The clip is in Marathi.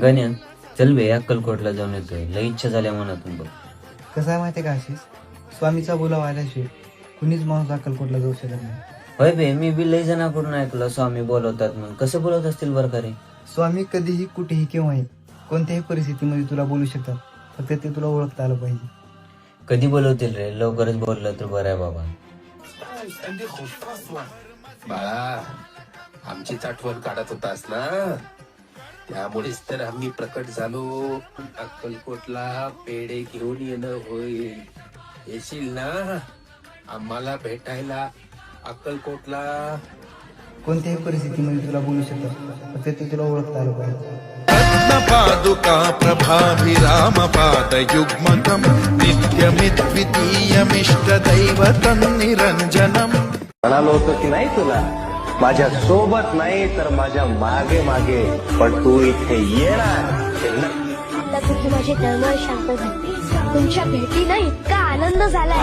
गण्या, चल बे अक्कलकोटला जाऊन येतोय. लई इच्छा झाल्या मनातून बघ. कसं आहे माहिती का आशिष, स्वामीचा बोलावा आल्याशिवाय कुणीच माणूस अक्कलकोटला जाऊ शकत नाही. होय बे, मी बी लई जणांकडून ऐकलं स्वामी बोलवतात म्हणून. कसं बोलवत असतील बरं का रे? स्वामी कधीही कुठेही केव्हाही कोणत्याही परिस्थितीमध्ये तुला बोलू शकतात, फक्त ते तुला ओळखता आलं पाहिजे. कधी बोलवतील रे? लवकरच बोललं तर बरं आहे बाबा. बाळा, आमचीच आठवण काढत होतास ना, त्यामुळेच तर आम्ही प्रकट झालो. अक्कलकोटला पेढे घेऊन येणं होईल. येशील ना आम्हाला भेटायला अक्कलकोटला? कोणत्याही परिस्थितीमध्ये तुला बोलू शकतात, फक्त ते तुला ओळखता आलं पाहिजे. रत्नपादुका प्रभाभिरामपादयुग्मकम् नित्यमिद्वितीयमिष्टदैवतं निरञ्जनम्. म्हणालो होतो की नाही तुला, माझ्या सोबत नाही तर माझ्या मागे मागे, पण तू इथे येणार. आता तुझी माझी तळमळ शांत झाली. तुमच्या भेटीनं इतका आनंद झालाय